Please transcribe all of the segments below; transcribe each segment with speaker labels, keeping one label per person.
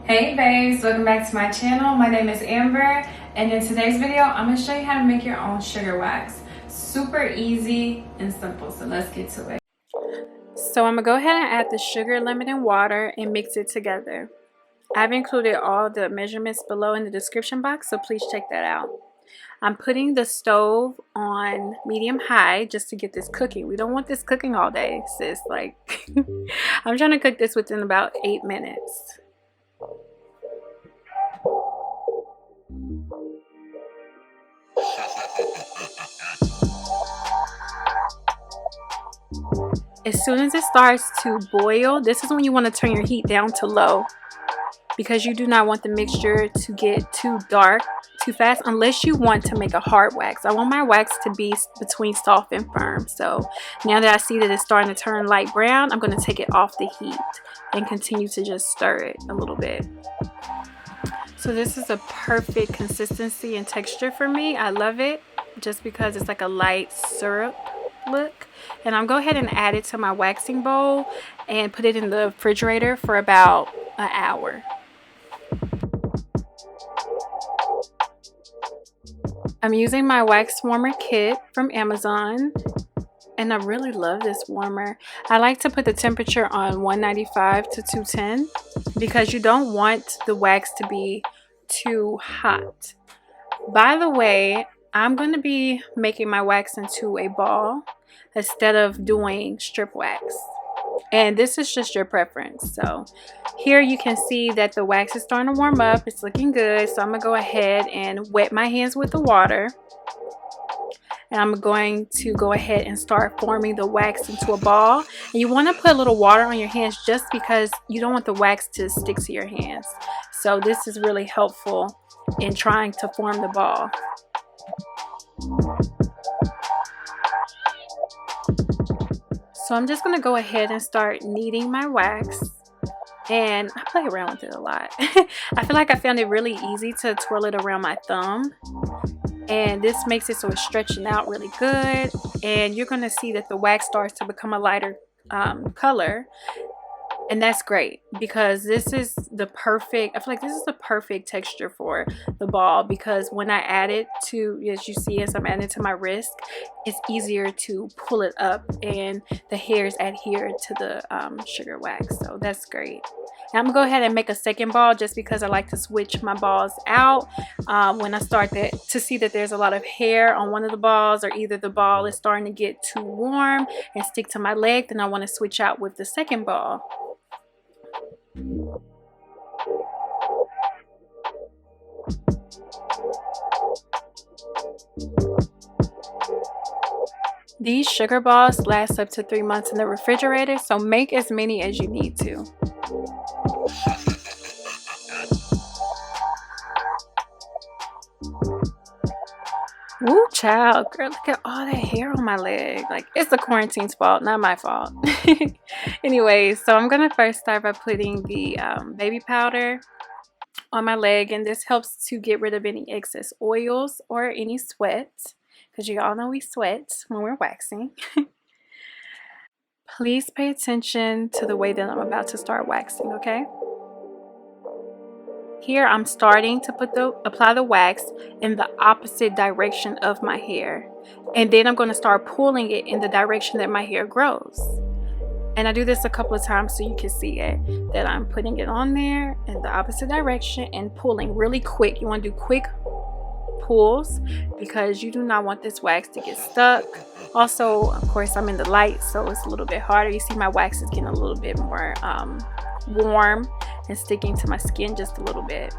Speaker 1: Hey babes, welcome back to my channel. My name is Amber, and in today's video I'm going to show you how to make your own sugar wax. Super easy and simple, so let's get to it. So I'm going to go ahead and add the sugar, lemon, and water and mix it together. I've included all the measurements below in the description box, so please check that out. I'm putting the stove on medium high just to get this cooking. We don't want this cooking all day, sis. Like, I'm trying to cook this within about 8 minutes. As soon as it starts to boil, this is when you want to turn your heat down to low, because you do not want the mixture to get too dark too fast unless you want to make a hard wax. I want my wax to be between soft and firm. So now that I see that it's starting to turn light brown, I'm going to take it off the heat and continue to just stir it a little bit. So this is a perfect consistency and texture for me. I love it just because it's like a light syrup look. And I'm going to go ahead and add it to my waxing bowl and put it in the refrigerator for about an hour. I'm using my wax warmer kit from Amazon, and I really love this warmer. I like to put the temperature on 195 to 210 because you don't want the wax to be too hot. By the way, I'm going to be making my wax into a ball instead of doing strip wax. And this is just your preference. So here you can see that the wax is starting to warm up. It's looking good. So I'm going to go ahead and wet my hands with the water. And I'm going to go ahead and start forming the wax into a ball. And you want to put a little water on your hands just because you don't want the wax to stick to your hands. So this is really helpful in trying to form the ball. So I'm just going to go ahead and start kneading my wax, and I play around with it a lot. I feel like I found it really easy to twirl it around my thumb, and this makes it so it's stretching out really good, and you're going to see that the wax starts to become a lighter color. And that's great because this is the perfect, I feel like this is the perfect texture for the ball, because when I add it to, as you see, as I'm adding it to my wrist, it's easier to pull it up and the hairs adhere to the sugar wax. So that's great. Now I'm gonna go ahead and make a second ball just because I like to switch my balls out when I start to see that there's a lot of hair on one of the balls, or either the ball is starting to get too warm and stick to my leg, then I want to switch out with the second ball. These sugar balls last up to 3 months in the refrigerator, so make as many as you need to. Woo, child, girl, look at all that hair on my leg. Like, it's the quarantine's fault, not my fault. Anyways, so I'm gonna first start by putting the baby powder on my leg, and this helps to get rid of any excess oils or any sweat, because you all know we sweat when we're waxing. Please pay attention to the way that I'm about to start waxing, okay? Here I'm starting to apply the wax in the opposite direction of my hair, and then I'm going to start pulling it in the direction that my hair grows. And I do this a couple of times so you can see it, that I'm putting it on there in the opposite direction and pulling really quick. You want to do quick pulls because you do not want this wax to get stuck. Also, of course, I'm in the light, so it's a little bit harder. You see my wax is getting a little bit more warm and sticking to my skin just a little bit.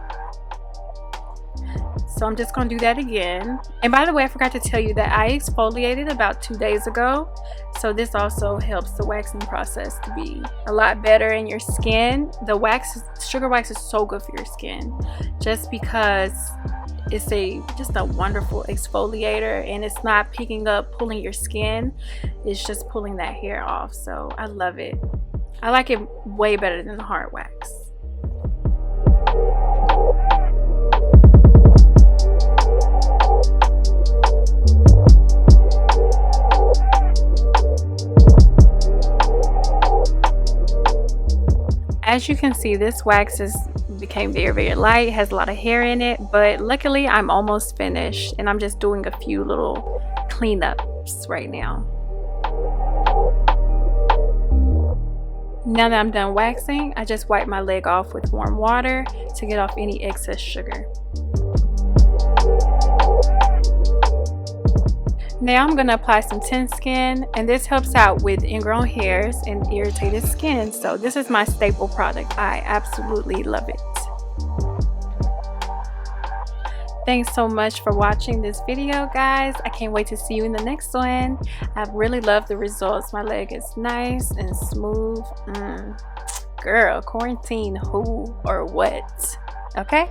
Speaker 1: So I'm just going to do that again. And by the way, I forgot to tell you that I exfoliated about 2 days ago. So this also helps the waxing process to be a lot better in your skin. The wax, sugar wax, is so good for your skin just because it's just a wonderful exfoliator, and it's not picking up, pulling your skin. It's just pulling that hair off. So I love it. I like it way better than the hard wax. As you can see, this wax is became very light, has a lot of hair in it, but luckily I'm almost finished and I'm just doing a few little cleanups right now. Now that I'm done waxing, I just wipe my leg off with warm water to get off any excess sugar. Now I'm going to apply some Tint Skin, and this helps out with ingrown hairs and irritated skin. So this is my staple product. I absolutely love it. Thanks so much for watching this video, guys. I can't wait to see you in the next one. I've really loved the results. My leg is nice and smooth. Girl, quarantine who or what? Okay?